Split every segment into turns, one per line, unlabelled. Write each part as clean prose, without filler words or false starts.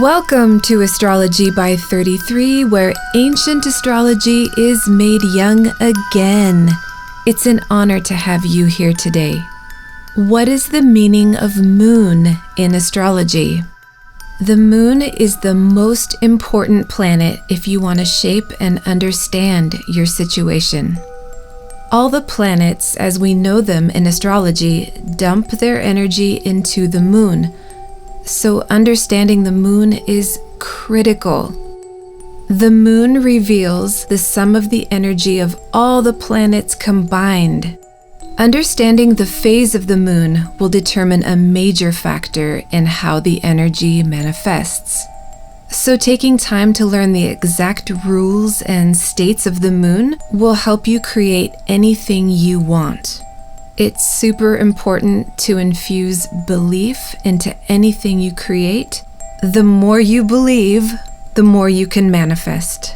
Welcome to Astrology by 33, where ancient astrology is made young again. It's an honor to have you here today. What is the meaning of moon in astrology? The moon is the most important planet if you want to shape and understand your situation. All the planets, as we know them in astrology, dump their energy into the moon. So understanding the moon is critical. The moon reveals the sum of the energy of all the planets combined. Understanding the phase of the moon will determine a major factor in how the energy manifests. So taking time to learn the exact rules and states of the moon will help you create anything you want. It's super important to infuse belief into anything you create. The more you believe, the more you can manifest.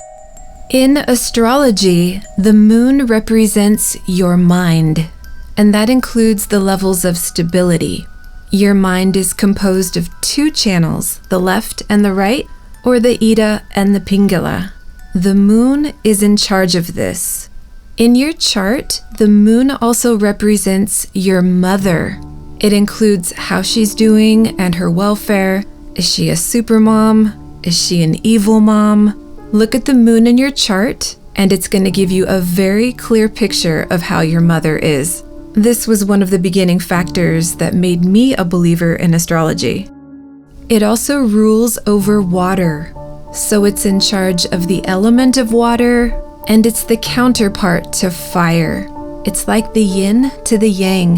In astrology, the moon represents your mind, and that includes the levels of stability. Your mind is composed of two channels, the left and the right, or the Ida and the Pingala. The moon is in charge of this. In your chart, the moon also represents your mother. It includes how she's doing and her welfare. Is she a super mom? Is she an evil mom? Look at the moon in your chart, and it's going to give you a very clear picture of how your mother is. This was one of the beginning factors that made me a believer in astrology. It also rules over water, so it's in charge of the element of water, and it's the counterpart to fire. It's like the yin to the yang.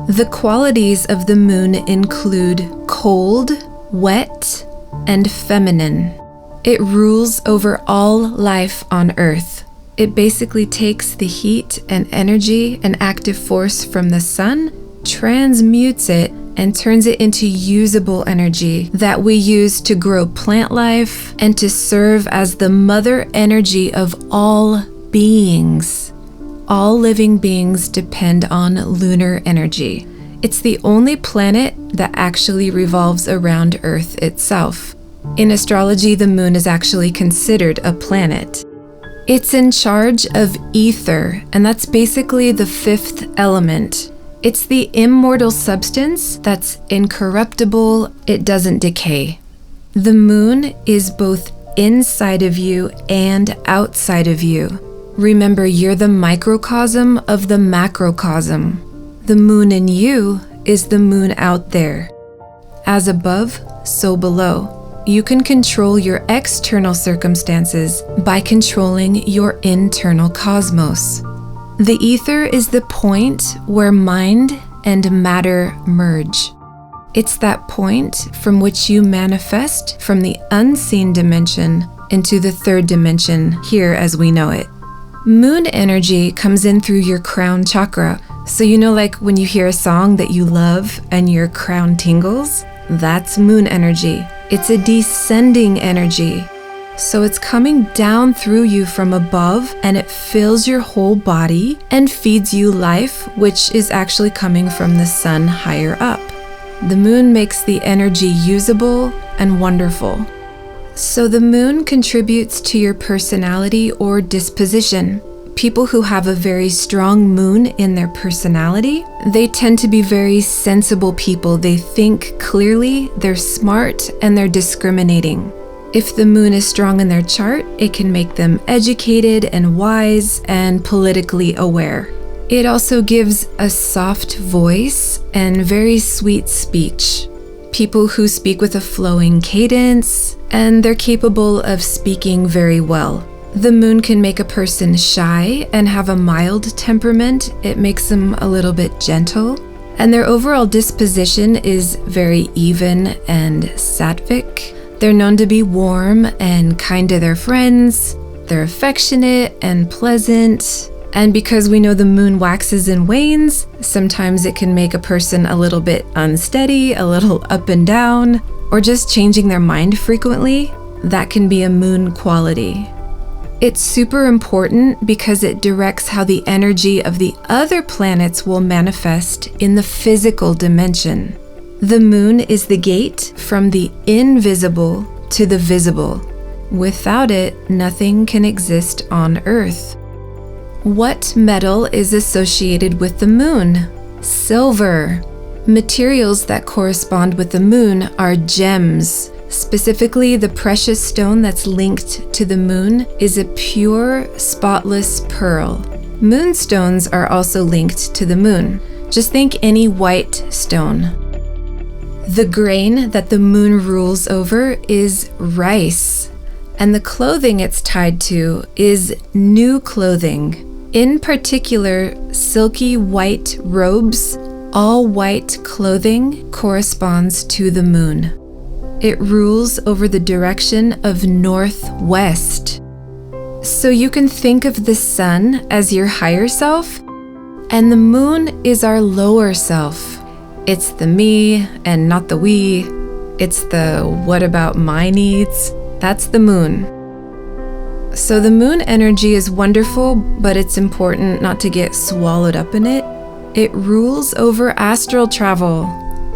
The qualities of the moon include cold, wet, and feminine. It rules over all life on Earth. It basically takes the heat and energy and active force from the sun, transmutes it, and turns it into usable energy that we use to grow plant life and to serve as the mother energy of all beings. All living beings depend on lunar energy. It's the only planet that actually revolves around Earth itself. In astrology, the moon is actually considered a planet. It's in charge of ether, and that's basically the fifth element. It's the immortal substance that's incorruptible, it doesn't decay. The moon is both inside of you and outside of you. Remember, you're the microcosm of the macrocosm. The moon in you is the moon out there. As above, so below. You can control your external circumstances by controlling your internal cosmos. The ether is the point where mind and matter merge. It's that point from which you manifest from the unseen dimension into the third dimension here as we know it. Moon energy comes in through your crown chakra. So you know, like when you hear a song that you love and your crown tingles? That's moon energy. It's a descending energy. So it's coming down through you from above, and it fills your whole body and feeds you life, which is actually coming from the sun higher up. The moon makes the energy usable and wonderful. So the moon contributes to your personality or disposition. People who have a very strong moon in their personality, they tend to be very sensible people. They think clearly, they're smart, and they're discriminating. If the moon is strong in their chart, it can make them educated and wise and politically aware. It also gives a soft voice and very sweet speech. People who speak with a flowing cadence, and they're capable of speaking very well. The moon can make a person shy and have a mild temperament. It makes them a little bit gentle. And their overall disposition is very even and sattvic. They're known to be warm and kind to their friends. They're affectionate and pleasant. And because we know the moon waxes and wanes, sometimes it can make a person a little bit unsteady, a little up and down, or just changing their mind frequently. That can be a moon quality. It's super important because it directs how the energy of the other planets will manifest in the physical dimension. The moon is the gate from the invisible to the visible. Without it, nothing can exist on Earth. What metal is associated with the moon? Silver. Materials that correspond with the moon are gems. Specifically, the precious stone that's linked to the moon is a pure, spotless pearl. Moonstones are also linked to the moon. Just think any white stone. The grain that the moon rules over is rice, and the clothing it's tied to is new clothing. In particular, silky white robes, all white clothing corresponds to the moon. It rules over the direction of northwest. So you can think of the sun as your higher self, and the moon is our lower self. It's the me and not the we. It's the what about my needs? That's the moon. So the moon energy is wonderful, but it's important not to get swallowed up in it. It rules over astral travel.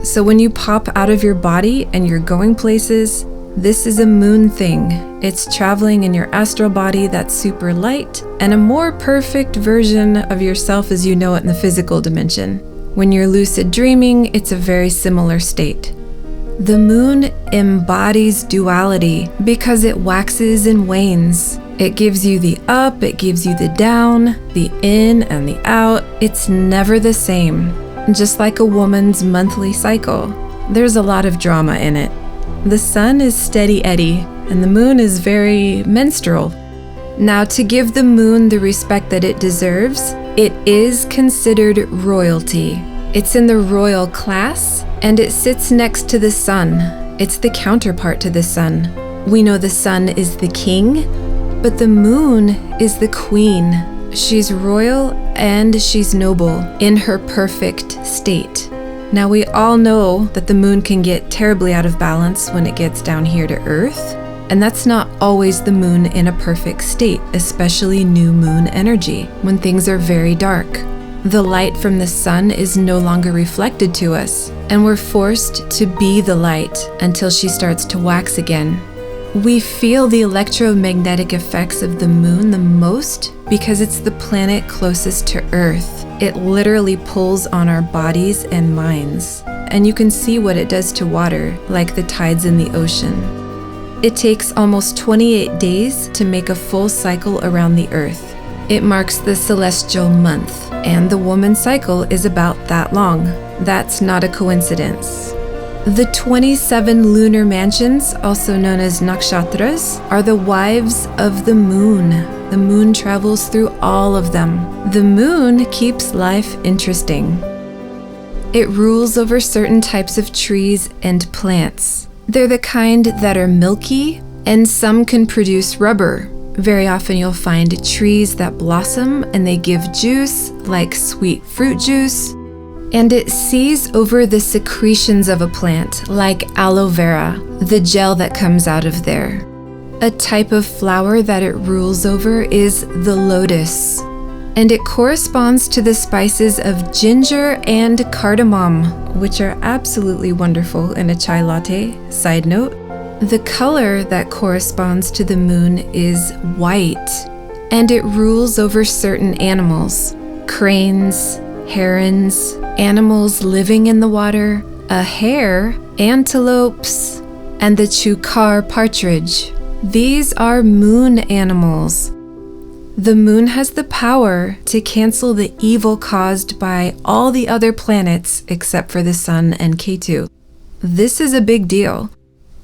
So when you pop out of your body and you're going places, this is a moon thing. It's traveling in your astral body that's super light and a more perfect version of yourself as you know it in the physical dimension. When you're lucid dreaming, it's a very similar state. The moon embodies duality because it waxes and wanes. It gives you the up, it gives you the down, the in and the out. It's never the same. Just like a woman's monthly cycle, there's a lot of drama in it. The sun is steady Eddie, and the moon is very menstrual. Now, to give the moon the respect that it deserves, it is considered royalty. It's in the royal class, and it sits next to the sun. It's the counterpart to the sun. We know the sun is the king, but the moon is the queen. She's royal and she's noble in her perfect state. Now we all know that the moon can get terribly out of balance when it gets down here to Earth, and that's not always the moon in a perfect state, especially new moon energy, when things are very dark. The light from the sun is no longer reflected to us, and we're forced to be the light until she starts to wax again. We feel the electromagnetic effects of the moon the most because it's the planet closest to Earth. It literally pulls on our bodies and minds, and you can see what it does to water, like the tides in the ocean. It takes almost 28 days to make a full cycle around the Earth. It marks the celestial month, and the woman's cycle is about that long. That's not a coincidence. The 27 lunar mansions, also known as nakshatras, are the wives of the moon. The moon travels through all of them. The moon keeps life interesting. It rules over certain types of trees and plants. They're the kind that are milky, and some can produce rubber. Very often you'll find trees that blossom and they give juice, like sweet fruit juice. And it sees over the secretions of a plant, like aloe vera, the gel that comes out of there. A type of flower that it rules over is the lotus, and it corresponds to the spices of ginger and cardamom, which are absolutely wonderful in a chai latte. Side note, the color that corresponds to the moon is white, and it rules over certain animals, cranes, herons, animals living in the water, a hare, antelopes, and the chukar partridge. These are moon animals. The moon has the power to cancel the evil caused by all the other planets except for the sun and Ketu. This is a big deal.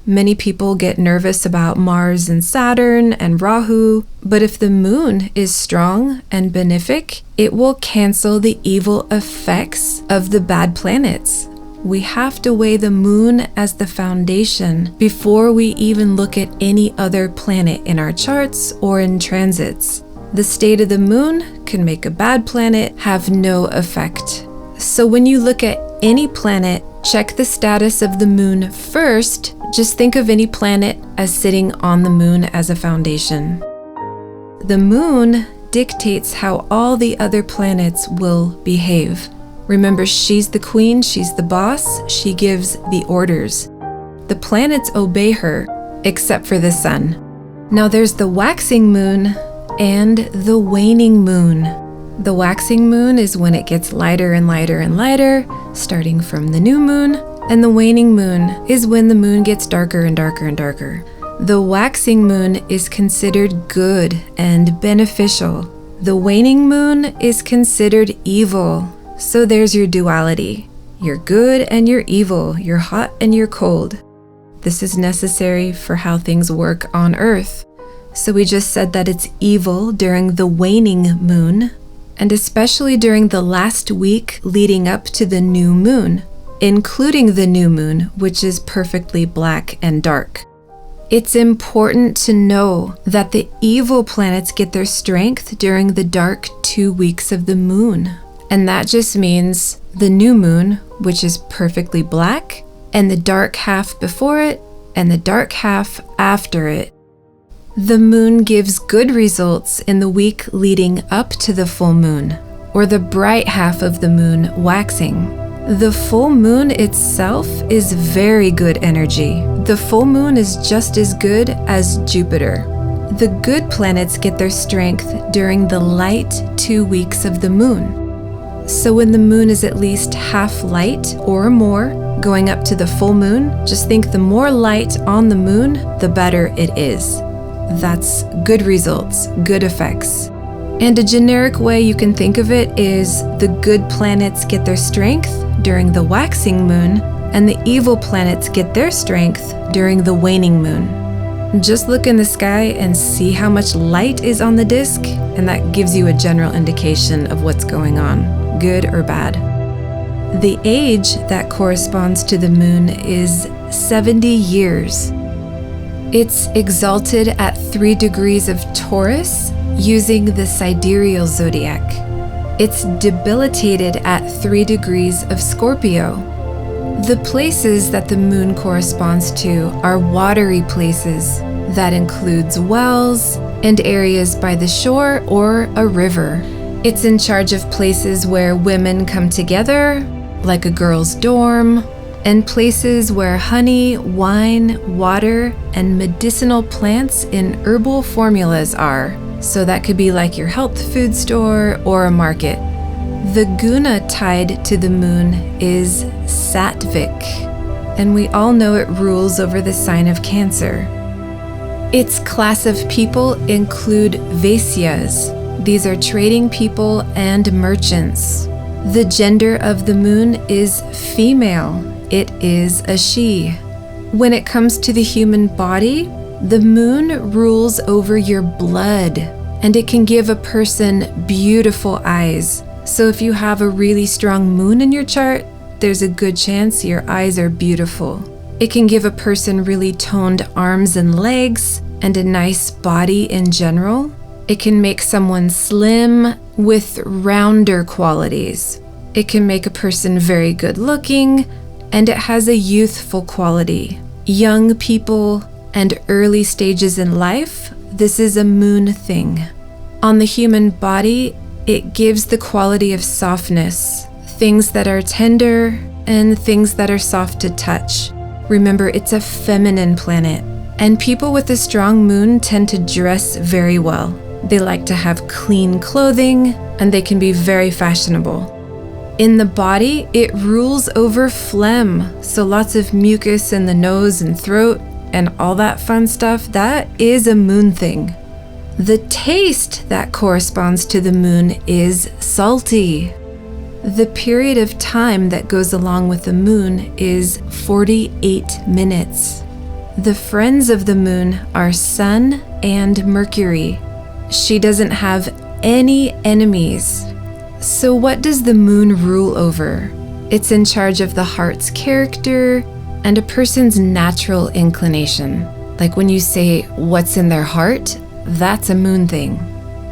Many people get nervous about Mars and Saturn and Rahu, but if the moon is strong and benefic, it will cancel the evil effects of the bad planets. We have to weigh the moon as the foundation before we even look at any other planet in our charts or in transits. The state of the moon can make a bad planet have no effect. So when you look at any planet, check the status of the moon first. Just think of any planet as sitting on the moon as a foundation. The moon dictates how all the other planets will behave. Remember, she's the queen, she's the boss, she gives the orders. The planets obey her, except for the sun. Now there's the waxing moon and the waning moon. The waxing moon is when it gets lighter and lighter and lighter, starting from the new moon, and the waning moon is when the moon gets darker and darker and darker. The waxing moon is considered good and beneficial. The waning moon is considered evil. So there's your duality. You're good and you're evil. You're hot and you're cold. This is necessary for how things work on Earth. So we just said that it's evil during the waning moon, and especially during the last week leading up to the new moon, including the new moon, which is perfectly black and dark. It's important to know that the evil planets get their strength during the dark 2 weeks of the moon. And that just means the new moon, which is perfectly black, and the dark half before it, and the dark half after it. The moon gives good results in the week leading up to the full moon, or the bright half of the moon waxing. The full moon itself is very good energy. The full moon is just as good as Jupiter. The good planets get their strength during the light 2 weeks of the moon. So when the moon is at least half light or more, going up to the full moon, just think the more light on the moon, the better it is. That's good results, good effects. And a generic way you can think of it is the good planets get their strength during the waxing moon, and the evil planets get their strength during the waning moon. Just look in the sky and see how much light is on the disk, and that gives you a general indication of what's going on, good or bad. The age that corresponds to the moon is 70 years. It's exalted at 3 degrees of Taurus using the sidereal zodiac. It's debilitated at 3 degrees of Scorpio. The places that the moon corresponds to are watery places. That includes wells and areas by the shore or a river. It's in charge of places where women come together, like a girls' dorm, and places where honey, wine, water, and medicinal plants in herbal formulas are. So that could be like your health food store or a market. The guna tied to the moon is Satvik, and we all know it rules over the sign of Cancer. Its class of people include Vaisyas. These are trading people and merchants. The gender of the moon is female. It is a she. When it comes to the human body, the moon rules over your blood, and it can give a person beautiful eyes. So if you have a really strong moon in your chart, there's a good chance your eyes are beautiful. It can give a person really toned arms and legs and a nice body in general. It can make someone slim with rounder qualities. It can make a person very good looking, and it has a youthful quality. Young people and early stages in life, this is a moon thing. On the human body, it gives the quality of softness, things that are tender and things that are soft to touch. Remember, it's a feminine planet, and people with a strong moon tend to dress very well. They like to have clean clothing, and they can be very fashionable. In the body, it rules over phlegm, so lots of mucus in the nose and throat and all that fun stuff, that is a moon thing. The taste that corresponds to the moon is salty. The period of time that goes along with the moon is 48 minutes. The friends of the moon are Sun and Mercury. She doesn't have any enemies. So what does the moon rule over? It's in charge of the heart's character and a person's natural inclination. Like when you say what's in their heart, that's a moon thing.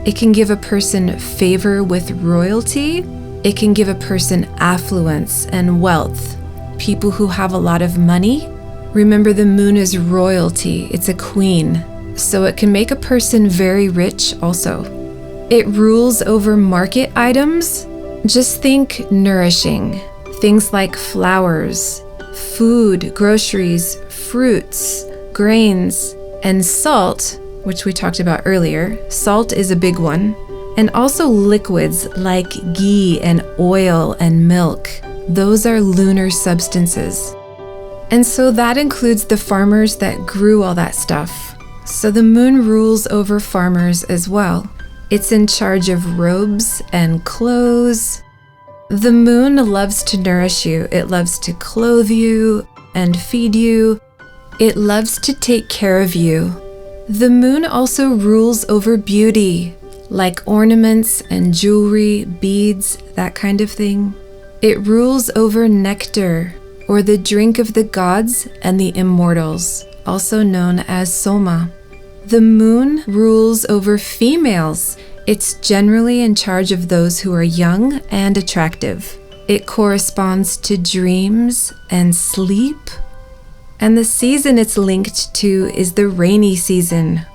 It can give a person favor with royalty. It can give a person affluence and wealth. People who have a lot of money. Remember, the moon is royalty. It's a queen. So it can make a person very rich also. It rules over market items. Just think nourishing. Things like flowers, food, groceries, fruits, grains, and salt, which we talked about earlier. Salt is a big one. And also liquids like ghee and oil and milk. Those are lunar substances. And so that includes the farmers that grew all that stuff. So the moon rules over farmers as well. It's in charge of robes and clothes. The moon loves to nourish you. It loves to clothe you and feed you. It loves to take care of you. The moon also rules over beauty, like ornaments and jewelry, beads, that kind of thing. It rules over nectar, or the drink of the gods and the immortals, also known as soma. The moon rules over females. It's generally in charge of those who are young and attractive. It corresponds to dreams and sleep. And the season it's linked to is the rainy season.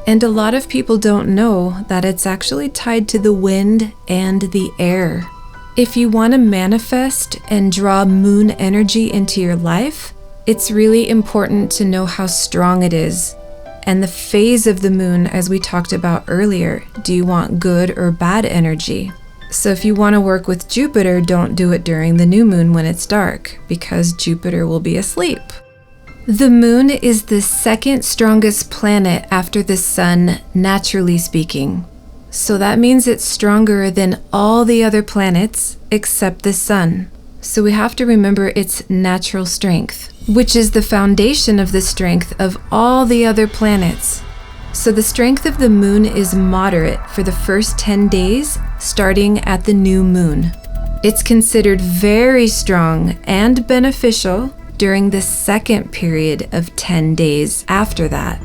And a lot of people don't know that it's actually tied to the wind and the air. If you want to manifest and draw moon energy into your life, it's really important to know how strong it is and the phase of the moon, as we talked about earlier. Do you want good or bad energy? So if you want to work with Jupiter, don't do it during the new moon when it's dark, because Jupiter will be asleep. The moon is the second strongest planet after the sun, naturally speaking. So that means it's stronger than all the other planets except the sun. So we have to remember its natural strength, which is the foundation of the strength of all the other planets. So the strength of the moon is moderate for the first 10 days, starting at the new moon. It's considered very strong and beneficial during the second period of 10 days after that,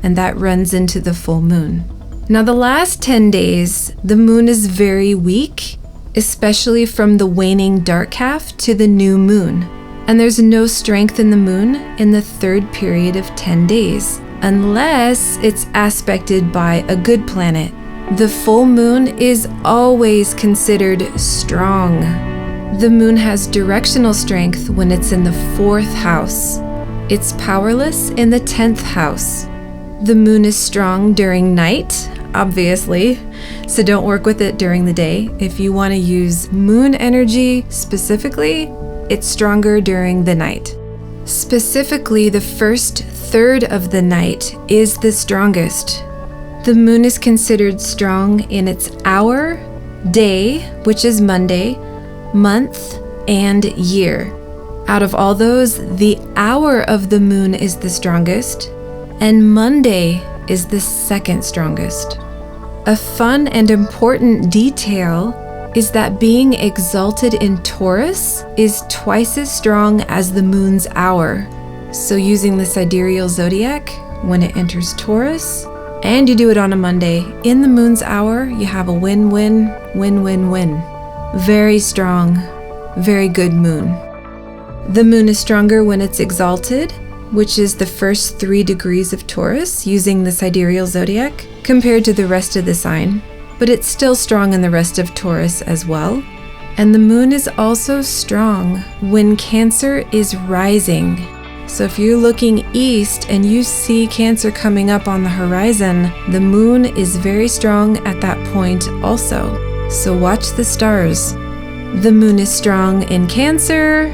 and that runs into the full moon. Now the last 10 days, the moon is very weak, especially from the waning dark half to the new moon. And there's no strength in the moon in the third period of 10 days, unless it's aspected by a good planet. The full moon is always considered strong. The moon has directional strength when it's in the 4th house. It's powerless in the 10th house. The moon is strong during night, obviously, so don't work with it during the day. If you want to use moon energy specifically, it's stronger during the night. Specifically, the first third of the night is the strongest. The moon is considered strong in its hour, day, which is Monday, month, and year. Out of all those, the hour of the moon is the strongest, and Monday is the second strongest. A fun and important detail is that being exalted in Taurus is twice as strong as the moon's hour. So using the sidereal zodiac, when it enters Taurus, and you do it on a Monday, in the moon's hour, you have a win-win, win-win-win. Very strong, very good moon. The moon is stronger when it's exalted, which is the first 3 degrees of Taurus using the sidereal zodiac, compared to the rest of the sign, but it's still strong in the rest of Taurus as well. And the moon is also strong when Cancer is rising. So if you're looking east and you see Cancer coming up on the horizon, the moon is very strong at that point also. So watch the stars. The moon is strong in Cancer.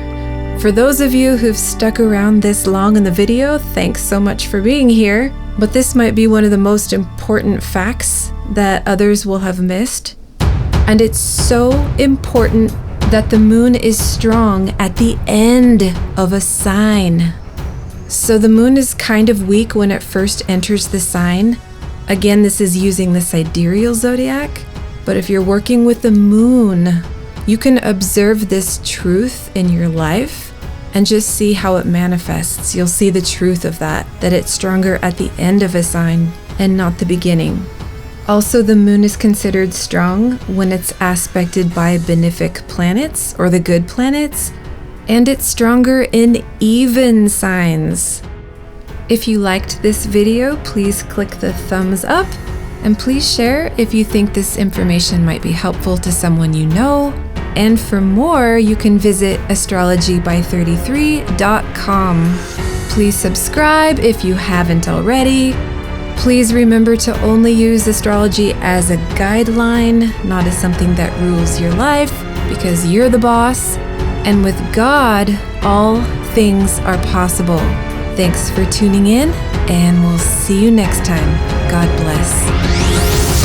For those of you who've stuck around this long in the video, thanks so much for being here. But this might be one of the most important facts that others will have missed. And it's so important that the moon is strong at the end of a sign. So the moon is kind of weak when it first enters the sign. Again, this is using the sidereal zodiac. But if you're working with the moon, you can observe this truth in your life and just see how it manifests. You'll see the truth of that it's stronger at the end of a sign and not the beginning. Also, the moon is considered strong when it's aspected by benefic planets or the good planets, and it's stronger in even signs. If you liked this video, please click the thumbs up And please share if you think this information might be helpful to someone you know. And for more, you can visit astrologyby33.com. Please subscribe if you haven't already. Please remember to only use astrology as a guideline, not as something that rules your life, because you're the boss. And with God, all things are possible. Thanks for tuning in, and we'll see you next time. God bless.